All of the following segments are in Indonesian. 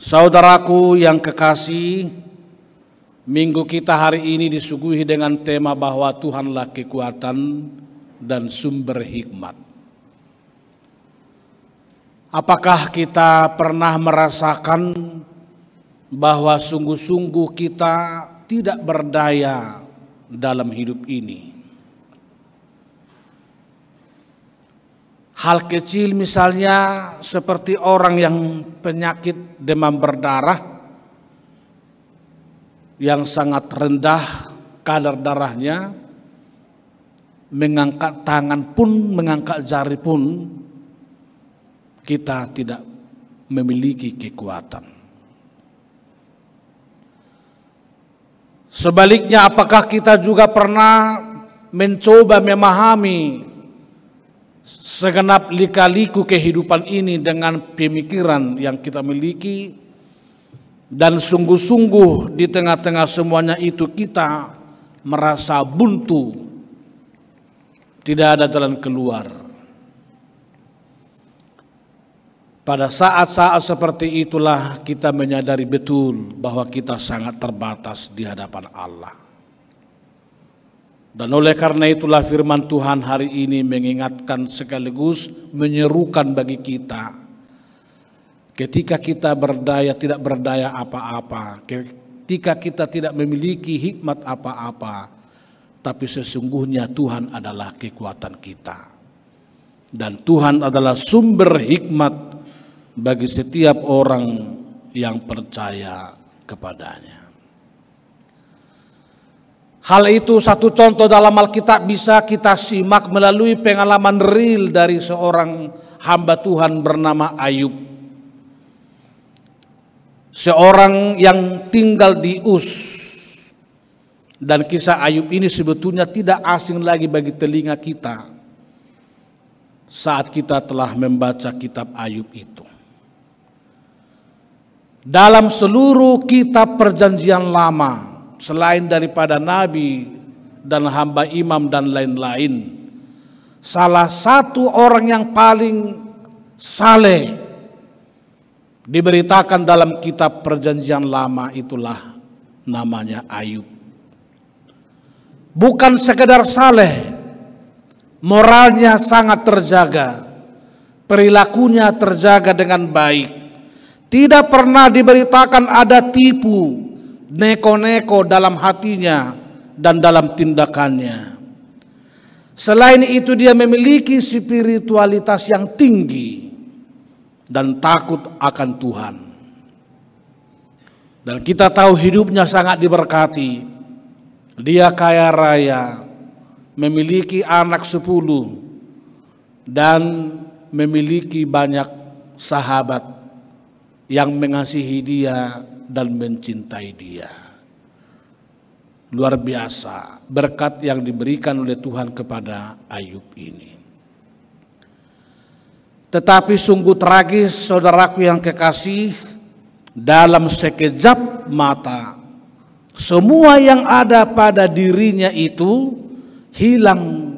Saudaraku yang kekasih, minggu kita hari ini disuguhi dengan tema bahwa Tuhanlah kekuatan dan sumber hikmat. Apakah kita pernah merasakan bahwa sungguh-sungguh kita tidak berdaya dalam hidup ini? Hal kecil misalnya seperti orang yang penyakit demam berdarah yang sangat rendah kadar darahnya, mengangkat tangan pun, mengangkat jari pun, kita tidak memiliki kekuatan. Sebaliknya, apakah kita juga pernah mencoba memahami segenap lika-liku kehidupan ini dengan pemikiran yang kita miliki, dan sungguh-sungguh di tengah-tengah semuanya itu kita merasa buntu, tidak ada jalan keluar. Pada saat-saat seperti itulah kita menyadari betul bahwa kita sangat terbatas di hadapan Allah. Dan oleh karena itulah firman Tuhan hari ini mengingatkan sekaligus menyerukan bagi kita, ketika kita berdaya tidak berdaya apa-apa, ketika kita tidak memiliki hikmat apa-apa, tapi sesungguhnya Tuhan adalah kekuatan kita. Dan Tuhan adalah sumber hikmat bagi setiap orang yang percaya kepadanya. Hal itu satu contoh dalam Alkitab bisa kita simak melalui pengalaman real dari seorang hamba Tuhan bernama Ayub. Seorang yang tinggal di Uz. Dan kisah Ayub ini sebetulnya tidak asing lagi bagi telinga kita saat kita telah membaca kitab Ayub itu. Dalam seluruh kitab perjanjian lama, selain daripada nabi dan hamba imam dan lain-lain, salah satu orang yang paling saleh diberitakan dalam kitab perjanjian lama itulah namanya Ayub. Bukan sekedar saleh, moralnya sangat terjaga, perilakunya terjaga dengan baik. Tidak pernah diberitakan ada tipu, neko-neko dalam hatinya dan dalam tindakannya. Selain itu dia memiliki spiritualitas yang tinggi dan takut akan Tuhan. Dan kita tahu hidupnya sangat diberkati. Dia kaya raya, memiliki anak 10 dan memiliki banyak sahabat yang mengasihi dia dan mencintai dia. Luar biasa berkat yang diberikan oleh Tuhan kepada Ayub ini. Tetapi sungguh tragis, saudaraku yang kekasih, dalam sekejap mata semua yang ada pada dirinya itu hilang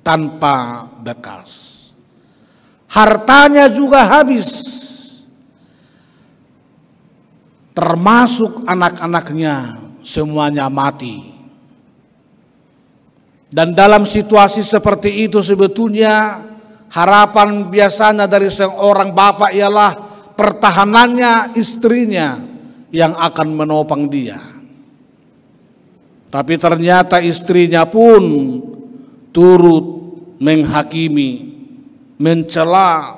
tanpa bekas. Hartanya juga habis, termasuk anak-anaknya semuanya mati. Dan dalam situasi seperti itu sebetulnya harapan biasanya dari seorang bapak ialah pertahanannya istrinya yang akan menopang dia. Tapi ternyata istrinya pun turut menghakimi, mencela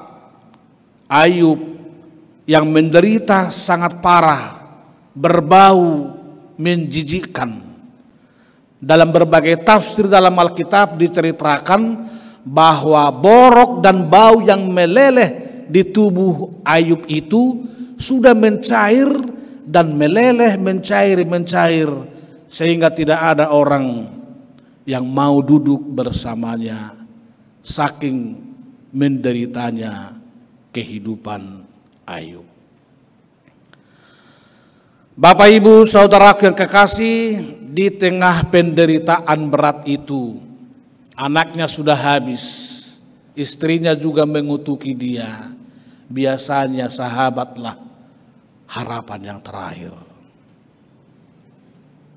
Ayub yang menderita sangat parah, berbau menjijikkan. Dalam berbagai tafsir dalam Alkitab diceritakan bahwa borok dan bau yang meleleh di tubuh Ayub itu sudah mencair dan meleleh, mencair, sehingga tidak ada orang yang mau duduk bersamanya, saking menderitanya kehidupan Ayub. Bapak Ibu saudaraku yang kekasih, di tengah penderitaan berat itu, anaknya sudah habis, istrinya juga mengutuki dia. Biasanya sahabatlah harapan yang terakhir.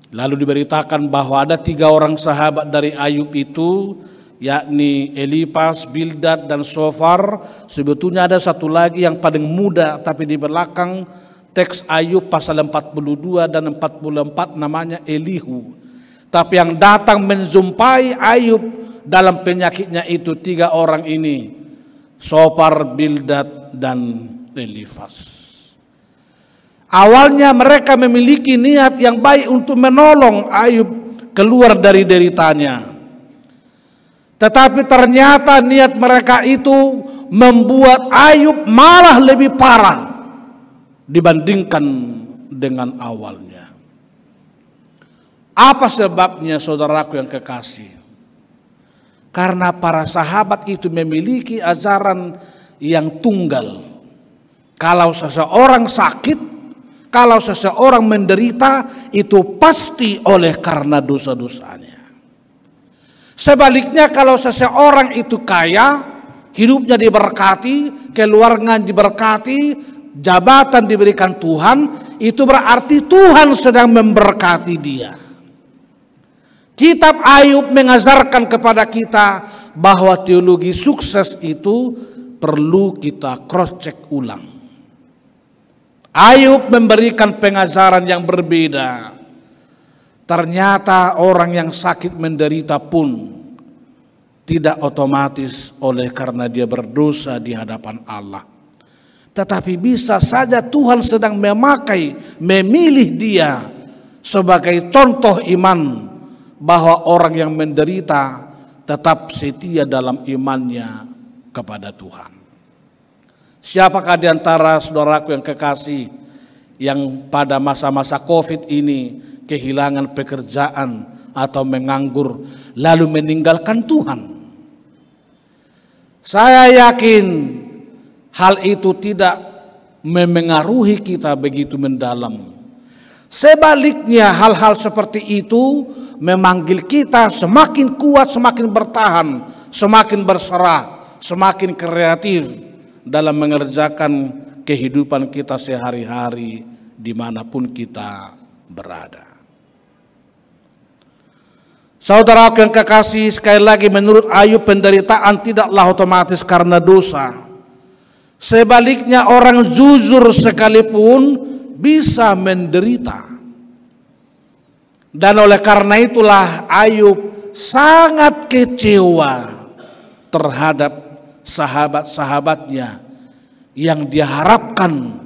Lalu diberitakan bahwa ada 3 orang sahabat dari Ayub itu, yakni Elifas, Bildad, dan Sofar. Sebetulnya ada satu lagi yang paling muda, tapi di belakang teks Ayub pasal 42 dan 44 namanya Elihu. Tapi yang datang menjumpai Ayub dalam penyakitnya itu 3 orang ini, Sofar, Bildad, dan Elifas. Awalnya mereka memiliki niat yang baik untuk menolong Ayub keluar dari deritanya. Tetapi ternyata niat mereka itu membuat Ayub malah lebih parah dibandingkan dengan awalnya. Apa sebabnya, saudaraku yang kekasih? Karena para sahabat itu memiliki ajaran yang tunggal. Kalau seseorang sakit, kalau seseorang menderita, itu pasti oleh karena dosa-dosanya. Sebaliknya kalau seseorang itu kaya, hidupnya diberkati, keluarga diberkati, jabatan diberikan Tuhan, itu berarti Tuhan sedang memberkati dia. Kitab Ayub mengajarkan kepada kita bahwa teologi sukses itu perlu kita cross check ulang. Ayub memberikan pengajaran yang berbeda. Ternyata orang yang sakit menderita pun tidak otomatis oleh karena dia berdosa di hadapan Allah. Tetapi bisa saja Tuhan sedang memilih dia sebagai contoh iman, bahwa orang yang menderita tetap setia dalam imannya kepada Tuhan. Siapakah di antara saudaraku yang kekasih yang pada masa-masa COVID ini kehilangan pekerjaan atau menganggur lalu meninggalkan Tuhan? Saya yakin hal itu tidak memengaruhi kita begitu mendalam. Sebaliknya hal-hal seperti itu memanggil kita semakin kuat, semakin bertahan, semakin berserah, semakin kreatif dalam mengerjakan kehidupan kita sehari-hari dimanapun kita berada. Saudaraku yang kekasih, sekali lagi menurut Ayub penderitaan tidaklah otomatis karena dosa. Sebaliknya orang jujur sekalipun bisa menderita. Dan oleh karena itulah Ayub sangat kecewa terhadap sahabat-sahabatnya yang diharapkan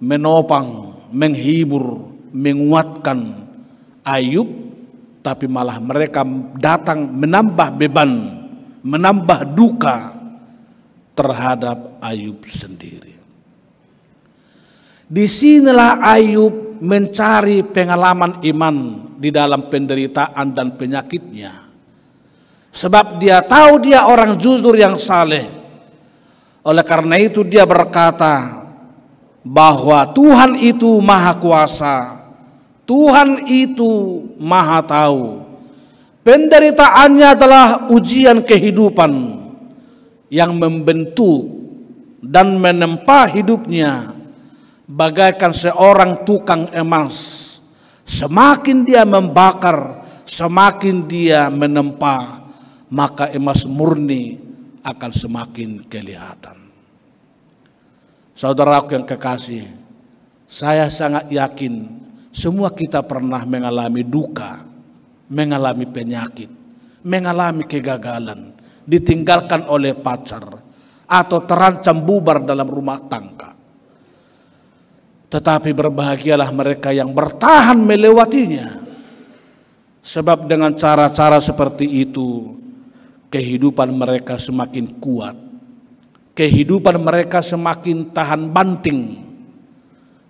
menopang, menghibur, menguatkan Ayub, tapi malah mereka datang menambah beban, menambah duka terhadap Ayub sendiri. Disinilah Ayub mencari pengalaman iman di dalam penderitaan dan penyakitnya. Sebab dia tahu dia orang jujur yang saleh. Oleh karena itu dia berkata bahwa Tuhan itu maha kuasa, Tuhan itu maha tahu. Penderitaannya adalah ujian kehidupan yang membentuk dan menempa hidupnya bagaikan seorang tukang emas. Semakin dia membakar, semakin dia menempa, maka emas murni akan semakin kelihatan. Saudaraku yang kekasih, saya sangat yakin semua kita pernah mengalami duka, mengalami penyakit, mengalami kegagalan, ditinggalkan oleh pacar, atau terancam bubar dalam rumah tangga. Tetapi berbahagialah mereka yang bertahan melewatinya. Sebab dengan cara-cara seperti itu, kehidupan mereka semakin kuat. Kehidupan mereka semakin tahan banting.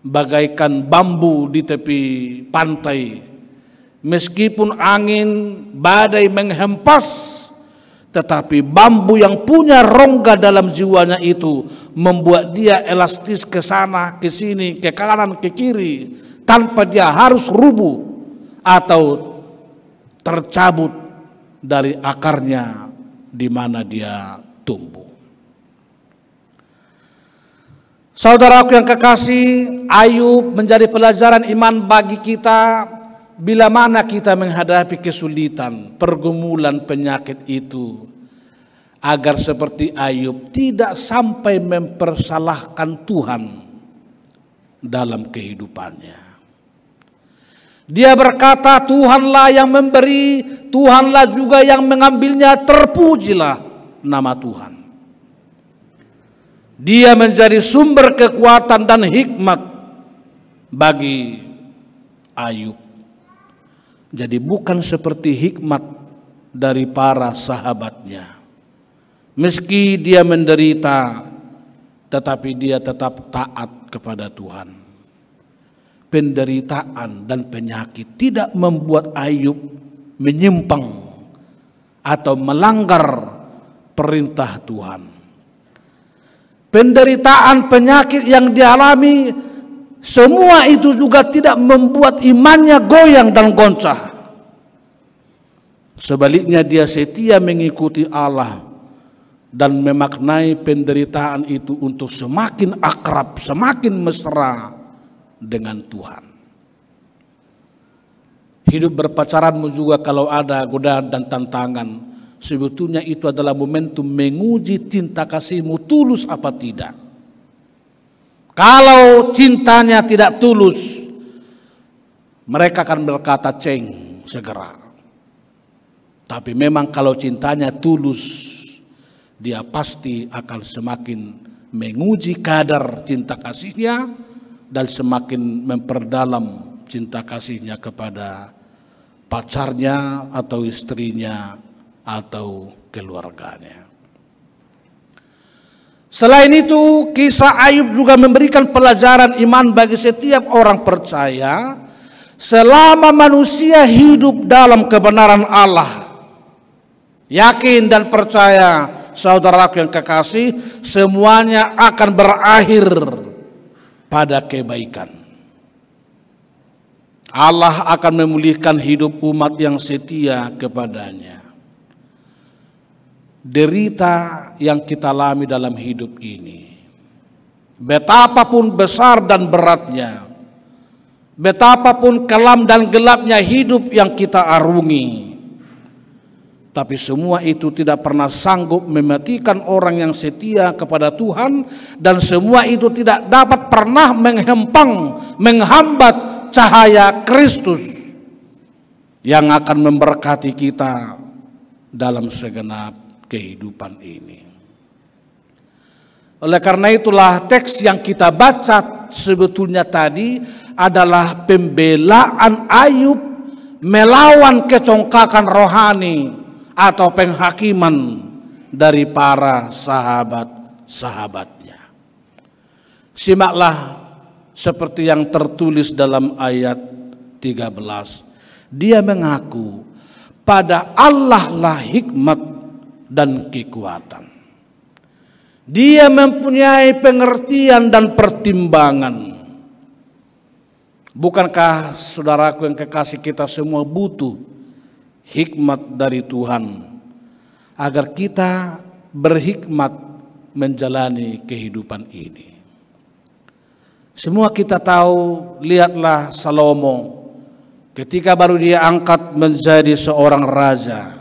Bagaikan bambu di tepi pantai. Meskipun angin badai menghempas, tetapi bambu yang punya rongga dalam jiwanya itu membuat dia elastis ke sana, ke sini, ke kanan, ke kiri, tanpa dia harus rubuh atau tercabut dari akarnya di mana dia tumbuh. Saudaraku yang kekasih, Ayub menjadi pelajaran iman bagi kita bila mana kita menghadapi kesulitan, pergumulan, penyakit itu. Agar seperti Ayub tidak sampai mempersalahkan Tuhan dalam kehidupannya. Dia berkata, Tuhanlah yang memberi, Tuhanlah juga yang mengambilnya, terpujilah nama Tuhan. Dia menjadi sumber kekuatan dan hikmat bagi Ayub. Jadi bukan seperti hikmat dari para sahabatnya. Meski dia menderita, tetapi dia tetap taat kepada Tuhan. Penderitaan dan penyakit tidak membuat Ayub menyimpang atau melanggar perintah Tuhan. Penderitaan, penyakit yang dialami, semua itu juga tidak membuat imannya goyang dan goncah. Sebaliknya dia setia mengikuti Allah dan memaknai penderitaan itu untuk semakin akrab, semakin mesra dengan Tuhan. Hidup berpacaranmu juga kalau ada godaan dan tantangan, sebetulnya itu adalah momentum menguji cinta kasihmu tulus apa tidak. Kalau cintanya tidak tulus, mereka akan berkata ceng segera. Tapi memang kalau cintanya tulus, dia pasti akan semakin menguji kadar cinta kasihnya dan semakin memperdalam cinta kasihnya kepada pacarnya atau istrinya atau keluarganya. Selain itu, kisah Ayub juga memberikan pelajaran iman bagi setiap orang percaya. Selama manusia hidup dalam kebenaran Allah, yakin dan percaya, saudaraku yang kekasih, semuanya akan berakhir pada kebaikan. Allah akan memulihkan hidup umat yang setia kepadanya. Derita yang kita alami dalam hidup ini, betapapun besar dan beratnya, betapapun kelam dan gelapnya hidup yang kita arungi, tapi semua itu tidak pernah sanggup mematikan orang yang setia kepada Tuhan, dan semua itu tidak dapat pernah menghambat cahaya Kristus yang akan memberkati kita dalam segenap kehidupan ini. Oleh karena itulah teks yang kita baca sebetulnya tadi adalah pembelaan Ayub melawan kecongkakan rohani atau penghakiman dari para sahabat-sahabatnya. Simaklah seperti yang tertulis dalam ayat 13. Dia mengaku, pada Allah lah hikmat dan kekuatan. Dia mempunyai pengertian dan pertimbangan. Bukankah saudaraku yang kekasih, kita semua butuh hikmat dari Tuhan agar kita berhikmat menjalani kehidupan ini. Semua kita tahu, lihatlah Salomo ketika baru dia angkat menjadi seorang raja.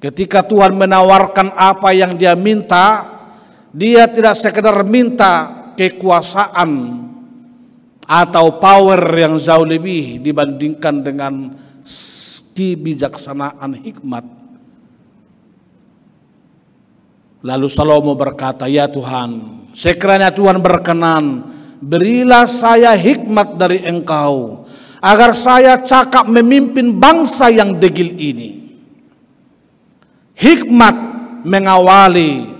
Ketika Tuhan menawarkan apa yang dia minta, dia tidak sekedar minta kekuasaan atau power yang jauh lebih dibandingkan dengan kebijaksanaan hikmat. Lalu Salomo berkata, ya Tuhan, sekiranya Tuhan berkenan, berilah saya hikmat dari Engkau, agar saya cakap memimpin bangsa yang degil ini. Hikmat mengawali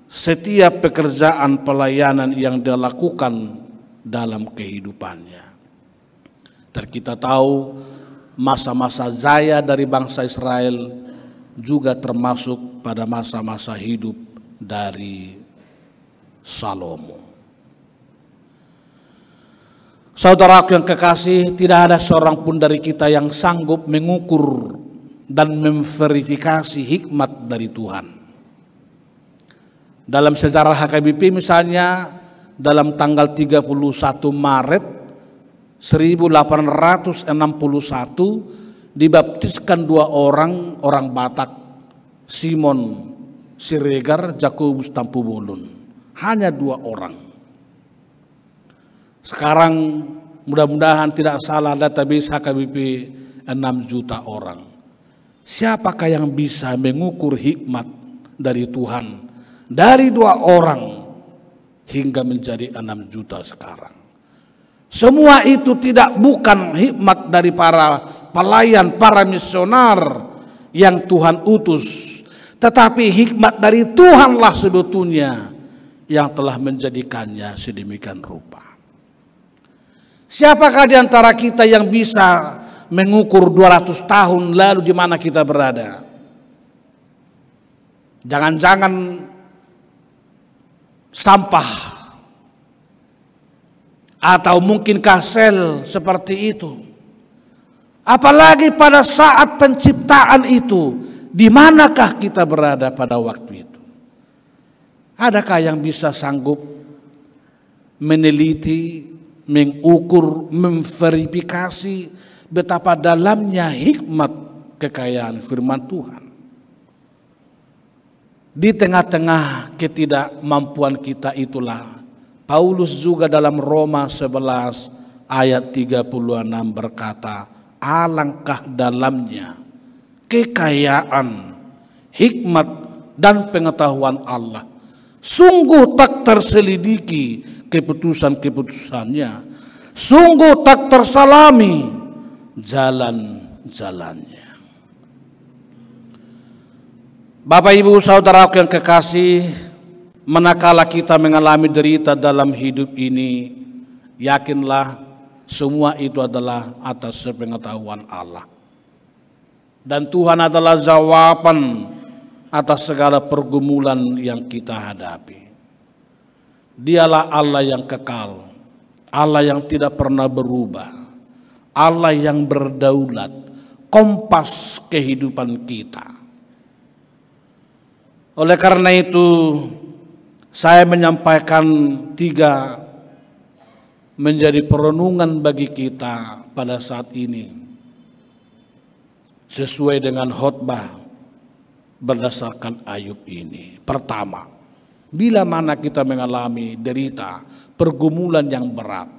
setiap pekerjaan pelayanan yang dia lakukan dalam kehidupannya. Dan kita tahu masa-masa jaya dari bangsa Israel juga termasuk pada masa-masa hidup dari Salomo. Saudaraku yang kekasih, tidak ada seorang pun dari kita yang sanggup mengukur dan memverifikasi hikmat dari Tuhan. Dalam sejarah HKBP misalnya, dalam tanggal 31 Maret 1861 dibaptiskan dua orang Batak, Simon Siregar, Jakobus Tampubulun. Hanya dua orang. Sekarang mudah-mudahan tidak salah database HKBP 6 juta orang. Siapakah yang bisa mengukur hikmat dari Tuhan dari dua orang hingga menjadi 6 juta sekarang? Semua itu bukan hikmat dari para pelayan, para misionar yang Tuhan utus, tetapi hikmat dari Tuhanlah sebetulnya yang telah menjadikannya sedemikian rupa. Siapakah di antara kita yang bisa mengukur 200 tahun lalu di mana kita berada? Jangan-jangan sampah atau mungkin kasel seperti itu. Apalagi pada saat penciptaan itu, di manakah kita berada pada waktu itu? Adakah yang bisa sanggup meneliti, mengukur, memverifikasi betapa dalamnya hikmat kekayaan firman Tuhan? Di tengah-tengah ketidakmampuan kita itulah Paulus juga dalam Roma 11 ayat 36 berkata, alangkah dalamnya kekayaan, hikmat dan pengetahuan Allah. Sungguh tak terselidiki keputusan-keputusannya, sungguh tak tersalami jalan-jalannya. Bapak Ibu Saudaraku yang kekasih, manakala kita mengalami derita dalam hidup ini, yakinlah semua itu adalah atas sepengetahuan Allah. Dan Tuhan adalah jawaban atas segala pergumulan yang kita hadapi. Dialah Allah yang kekal, Allah yang tidak pernah berubah, Allah yang berdaulat, kompas kehidupan kita. Oleh karena itu, saya menyampaikan 3 menjadi perenungan bagi kita pada saat ini, sesuai dengan khotbah berdasarkan Ayub ini. Pertama, bila mana kita mengalami derita, pergumulan yang berat,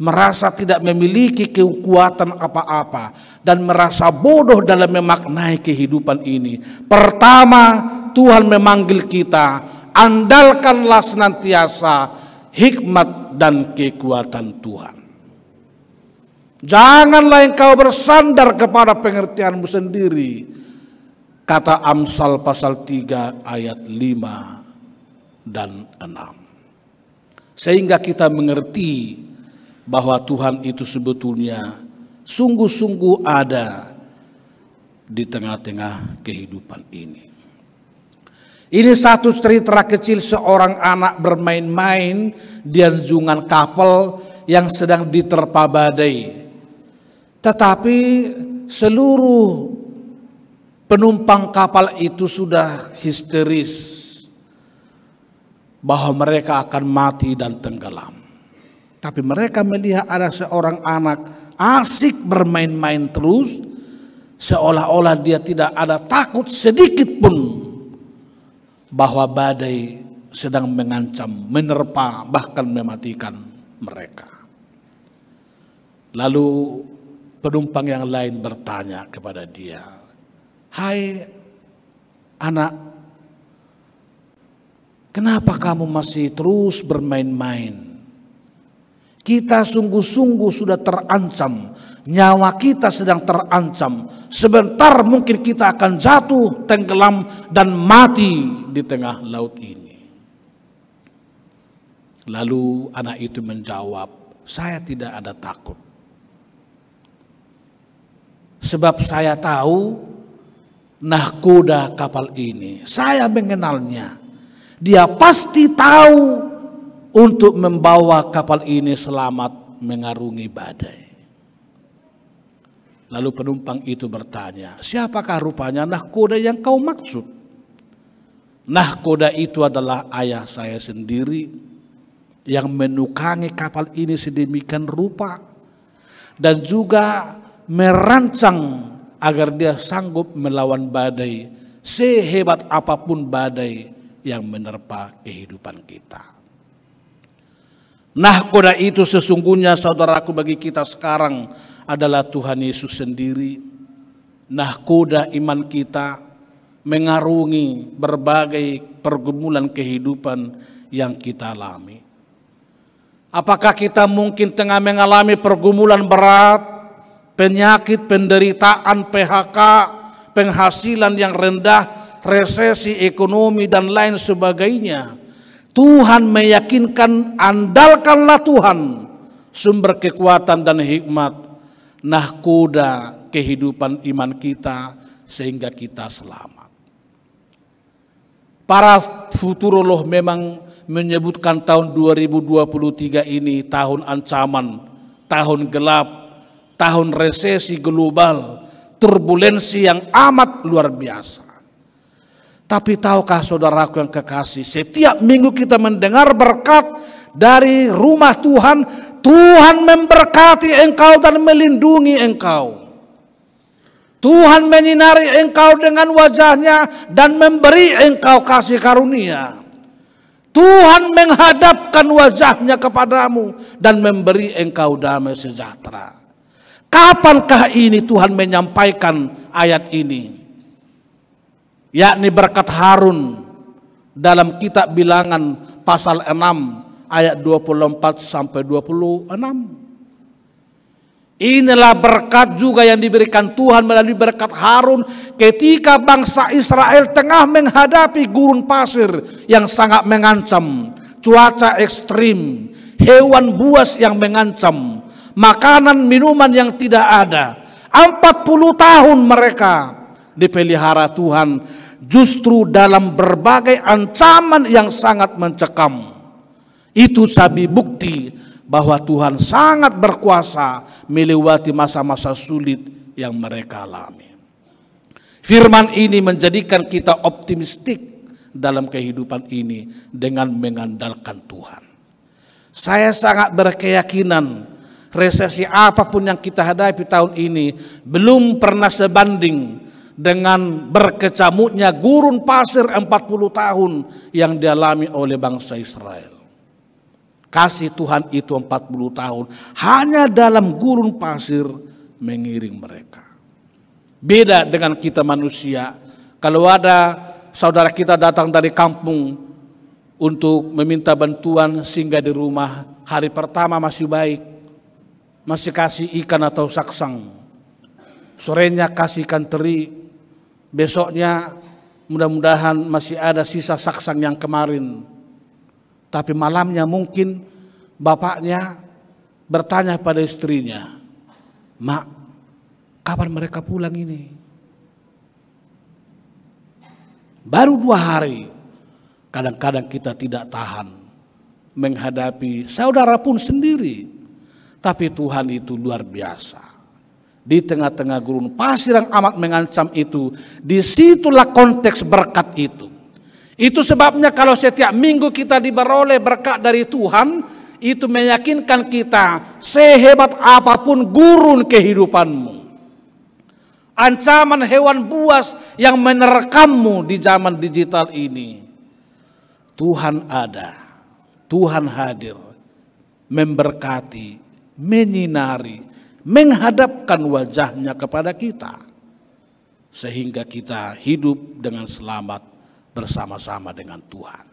merasa tidak memiliki kekuatan apa-apa, dan merasa bodoh dalam memaknai kehidupan ini. Pertama, Tuhan memanggil kita, andalkanlah senantiasa hikmat dan kekuatan Tuhan. Janganlah engkau bersandar kepada pengertianmu sendiri, kata Amsal pasal 3 ayat 5 dan 6. Sehingga kita mengerti bahwa Tuhan itu sebetulnya sungguh-sungguh ada di tengah-tengah kehidupan ini. Ini satu cerita kecil seorang anak bermain-main di anjungan kapal yang sedang diterpa badai. Tetapi seluruh penumpang kapal itu sudah histeris bahwa mereka akan mati dan tenggelam. Tapi mereka melihat ada seorang anak asik bermain-main terus, seolah-olah dia tidak ada takut sedikit pun bahwa badai sedang mengancam, menerpa, bahkan mematikan mereka. Lalu penumpang yang lain bertanya kepada dia, "Hai anak, kenapa kamu masih terus bermain-main? Kita sungguh-sungguh sudah terancam, nyawa kita sedang terancam. Sebentar mungkin kita akan jatuh, tenggelam, dan mati di tengah laut ini." Lalu anak itu menjawab, "Saya tidak ada takut. Sebab saya tahu nahkoda kapal ini, saya mengenalnya. Dia pasti tahu untuk membawa kapal ini selamat mengarungi badai." Lalu penumpang itu bertanya, "Siapakah rupanya nahkoda yang kau maksud?" "Nahkoda itu adalah ayah saya sendiri yang menukangi kapal ini sedemikian rupa dan juga merancang agar dia sanggup melawan badai sehebat apapun badai yang menerpa kehidupan kita. Nahkoda itu sesungguhnya saudaraku bagi kita sekarang adalah Tuhan Yesus sendiri. Nahkoda iman kita mengarungi berbagai pergumulan kehidupan yang kita alami. Apakah kita mungkin tengah mengalami pergumulan berat, penyakit, penderitaan, PHK, penghasilan yang rendah, resesi ekonomi dan lain sebagainya? Tuhan meyakinkan, andalkanlah Tuhan, sumber kekuatan dan hikmat, nahkoda kehidupan iman kita sehingga kita selamat. Para futurolog memang menyebutkan tahun 2023 ini tahun ancaman, tahun gelap, tahun resesi global, turbulensi yang amat luar biasa. Tapi tahukah saudaraku yang kekasih, setiap minggu kita mendengar berkat dari rumah Tuhan, Tuhan memberkati engkau dan melindungi engkau. Tuhan menyinari engkau dengan wajahnya dan memberi engkau kasih karunia. Tuhan menghadapkan wajahnya kepadamu dan memberi engkau damai sejahtera. Kapankah ini Tuhan menyampaikan ayat ini? Yakni berkat Harun dalam kitab Bilangan pasal 6 ayat 24 sampai 26. Inilah berkat juga yang diberikan Tuhan melalui berkat Harun ketika bangsa Israel tengah menghadapi gurun pasir yang sangat mengancam, cuaca ekstrim, hewan buas yang mengancam, makanan minuman yang tidak ada. 40 tahun mereka dipelihara Tuhan justru dalam berbagai ancaman yang sangat mencekam. Itu sabi bukti bahwa Tuhan sangat berkuasa melewati masa-masa sulit yang mereka alami. Firman ini menjadikan kita optimistik dalam kehidupan ini dengan mengandalkan Tuhan. Saya sangat berkeyakinan resesi apapun yang kita hadapi tahun ini belum pernah sebanding dengan berkecamuknya gurun pasir 40 tahun yang dialami oleh bangsa Israel. Kasih Tuhan itu 40 tahun hanya dalam gurun pasir mengiring mereka. Beda dengan kita manusia. Kalau ada saudara kita datang dari kampung untuk meminta bantuan singgah di rumah, hari pertama masih baik, masih kasih ikan atau saksang. Sorenya kasih ikan teri, besoknya mudah-mudahan masih ada sisa saksang yang kemarin. Tapi malamnya mungkin bapaknya bertanya pada istrinya, "Mak, kapan mereka pulang ini?" Baru 2 hari. Kadang-kadang kita tidak tahan menghadapi saudara pun sendiri. Tapi Tuhan itu luar biasa. Di tengah-tengah gurun pasir yang amat mengancam itu, disitulah konteks berkat itu. Itu sebabnya kalau setiap minggu kita diberoleh berkat dari Tuhan, itu meyakinkan kita sehebat apapun gurun kehidupanmu, ancaman hewan buas yang menerkammu di zaman digital ini, Tuhan ada, Tuhan hadir, memberkati, menyinari, menghadapkan wajahnya kepada kita, sehingga kita hidup dengan selamat bersama-sama dengan Tuhan.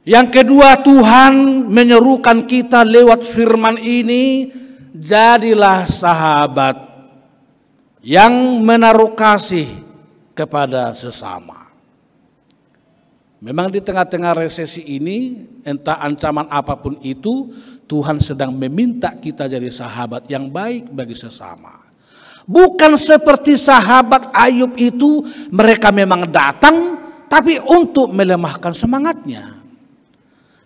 Yang kedua, Tuhan menyerukan kita lewat firman ini, jadilah sahabat yang menaruh kasih kepada sesama. Memang di tengah-tengah resesi ini, entah ancaman apapun itu, Tuhan sedang meminta kita jadi sahabat yang baik bagi sesama. Bukan seperti sahabat Ayub itu, mereka memang datang tapi untuk melemahkan semangatnya.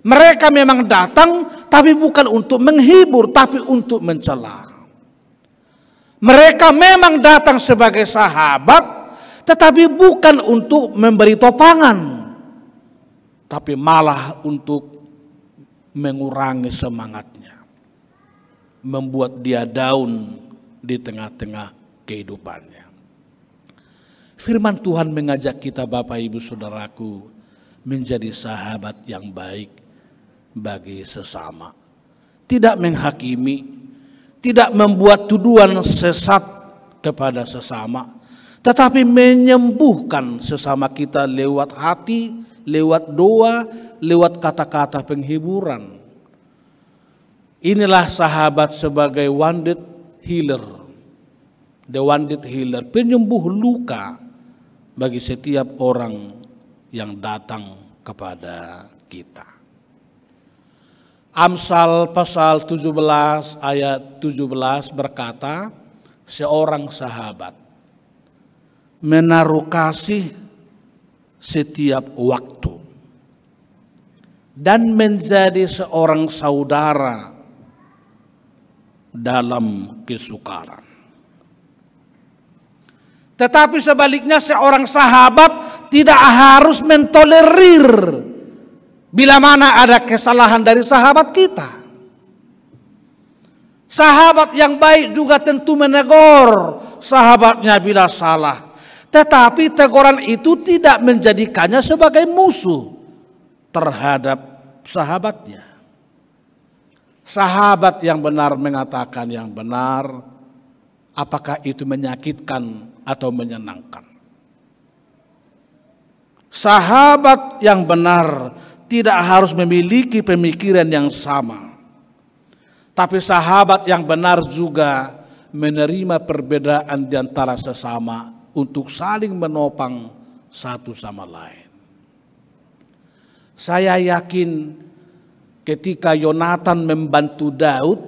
Mereka memang datang tapi bukan untuk menghibur, tapi untuk mencela. Mereka memang datang sebagai sahabat tetapi bukan untuk memberi topangan. tapi malah untuk mengurangi semangatnya, membuat dia down di tengah-tengah kehidupannya. Firman Tuhan mengajak kita Bapak Ibu Saudaraku menjadi sahabat yang baik bagi sesama. Tidak menghakimi, tidak membuat tuduhan sesat kepada sesama, tetapi menyembuhkan sesama kita lewat hati, lewat doa, lewat kata-kata penghiburan. Inilah sahabat sebagai wounded healer, the wounded healer, penyembuh luka bagi setiap orang yang datang kepada kita. Amsal pasal 17 ayat 17 berkata, seorang sahabat menaruh kasih setiap waktu dan menjadi seorang saudara dalam kesukaran. Tetapi sebaliknya seorang sahabat tidak harus mentolerir bila mana ada kesalahan dari sahabat kita. Sahabat yang baik juga tentu menegur sahabatnya bila salah. Tetapi teguran itu tidak menjadikannya sebagai musuh terhadap sahabatnya. Sahabat yang benar mengatakan yang benar, apakah itu menyakitkan atau menyenangkan. Sahabat yang benar tidak harus memiliki pemikiran yang sama. Tapi sahabat yang benar juga menerima perbedaan di antara sesama untuk saling menopang satu sama lain. Saya yakin ketika Yonatan membantu Daud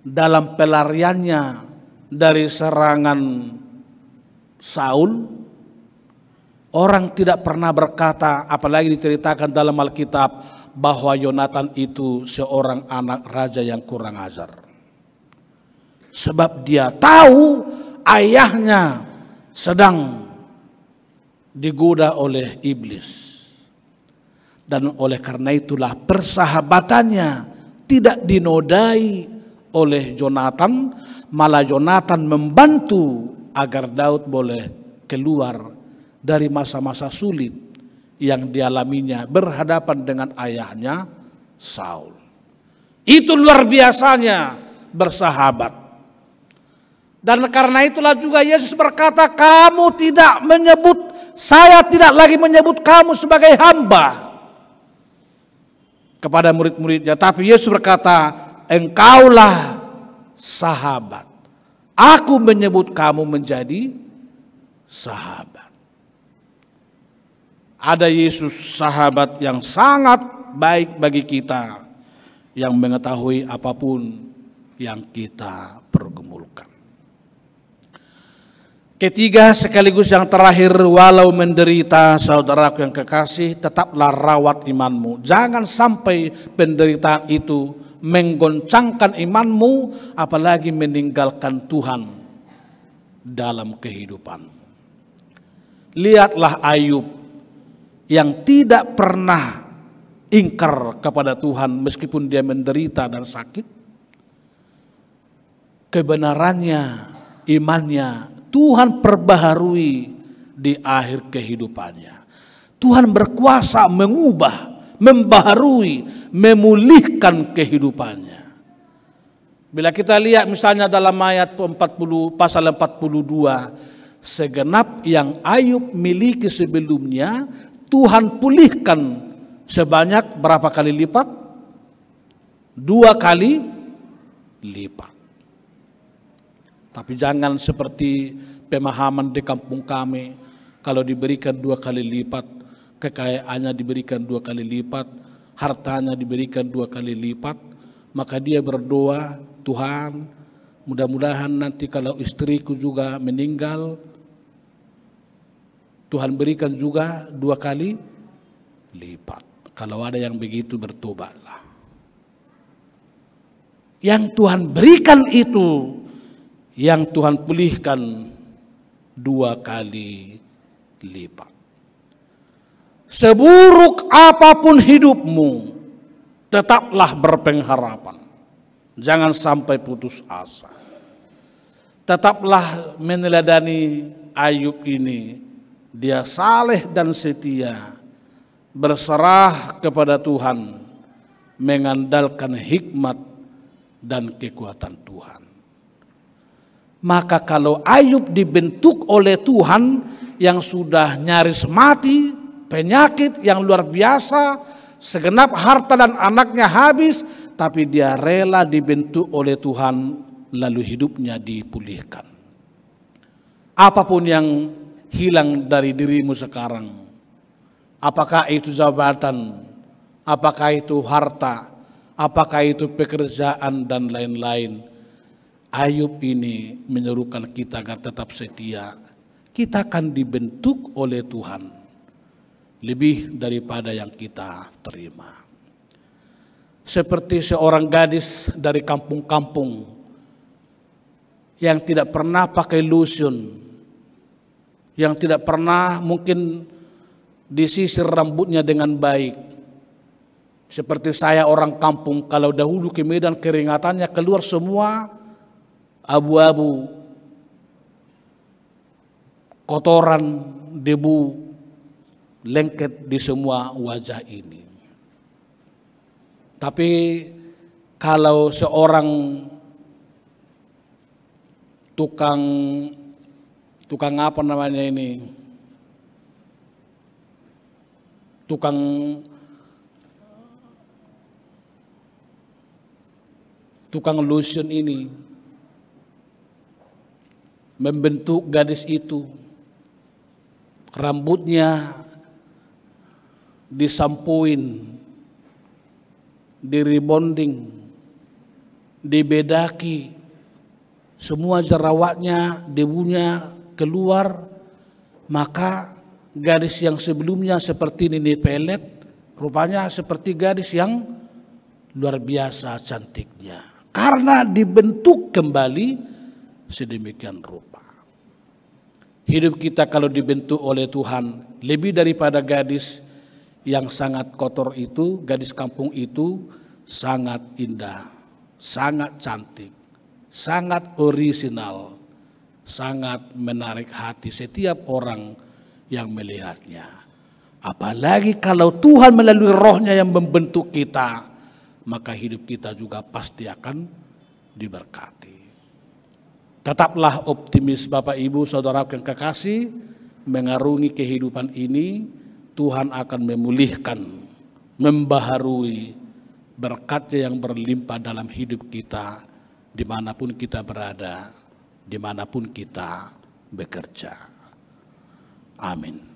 dalam pelariannya dari serangan Saul, orang tidak pernah berkata, apalagi diceritakan dalam Alkitab, bahwa Yonatan itu seorang anak raja yang kurang ajar. Sebab dia tahu ayahnya sedang digoda oleh iblis. Dan oleh karena itulah persahabatannya tidak dinodai oleh Yonatan, malah Yonatan membantu agar Daud boleh keluar dari masa-masa sulit yang dialaminya berhadapan dengan ayahnya Saul. Itu luar biasanya bersahabat. Dan karena itulah juga Yesus berkata, kamu tidak menyebut, saya tidak lagi menyebut kamu sebagai hamba kepada murid-muridnya. Tapi Yesus berkata, engkaulah sahabat. Aku menyebut kamu menjadi sahabat. Ada Yesus sahabat yang sangat baik bagi kita, yang mengetahui apapun yang kita pergumulkan. Ketiga sekaligus yang terakhir, walau menderita saudaraku yang kekasih, tetaplah rawat imanmu. Jangan sampai penderitaan itu menggoncangkan imanmu, apalagi meninggalkan Tuhan dalam kehidupan. Lihatlah Ayub yang tidak pernah ingkar kepada Tuhan meskipun dia menderita dan sakit. Kebenarannya, imannya, Tuhan perbaharui di akhir kehidupannya. Tuhan berkuasa mengubah, membaharui, memulihkan kehidupannya. Bila kita lihat misalnya dalam ayat 40, pasal 42, segenap yang Ayub miliki sebelumnya, Tuhan pulihkan sebanyak berapa kali lipat? 2 kali lipat. Tapi jangan seperti pemahaman di kampung kami, kalau diberikan 2 kali lipat, kekayaannya diberikan 2 kali lipat, hartanya diberikan 2 kali lipat, maka dia berdoa, Tuhan, mudah-mudahan nanti kalau istriku juga meninggal, Tuhan berikan juga 2 kali lipat. Kalau ada yang begitu, bertobatlah. Yang Tuhan berikan itu, yang Tuhan pulihkan 2 kali lipat. Seburuk apapun hidupmu, tetaplah berpengharapan. Jangan sampai putus asa. Tetaplah meneladani Ayub ini. Dia saleh dan setia, berserah kepada Tuhan, mengandalkan hikmat dan kekuatan Tuhan. Maka kalau Ayub dibentuk oleh Tuhan yang sudah nyaris mati, penyakit yang luar biasa, segenap harta dan anaknya habis, tapi dia rela dibentuk oleh Tuhan, lalu hidupnya dipulihkan. Apapun yang hilang dari dirimu sekarang, apakah itu jabatan, apakah itu harta, apakah itu pekerjaan dan lain-lain, Ayub ini menyerukan kita agar tetap setia. Kita akan dibentuk oleh Tuhan lebih daripada yang kita terima. Seperti seorang gadis dari kampung-kampung yang tidak pernah pakai lotion, yang tidak pernah mungkin disisir rambutnya dengan baik. Seperti saya orang kampung, kalau dahulu ke Medan keringatannya keluar semua abu-abu, kotoran, debu, lengket di semua wajah ini. Tapi kalau seorang tukang apa namanya ini, tukang lotion ini membentuk gadis itu, rambutnya disampuin, diribonding, dibedaki, semua jerawatnya, debunya keluar, maka gadis yang sebelumnya seperti Nini Pelet, rupanya seperti gadis yang luar biasa cantiknya, karena dibentuk kembali sedemikian rupa. Hidup kita kalau dibentuk oleh Tuhan, lebih daripada gadis yang sangat kotor itu, gadis kampung itu sangat indah, sangat cantik, sangat orisinal, sangat menarik hati setiap orang yang melihatnya. Apalagi kalau Tuhan melalui rohnya yang membentuk kita, maka hidup kita juga pasti akan diberkati. Tetaplah optimis Bapak Ibu Saudara yang kekasih, mengarungi kehidupan ini Tuhan akan memulihkan, membaharui berkat-Nya yang berlimpah dalam hidup kita, dimanapun kita berada, dimanapun kita bekerja. Amin.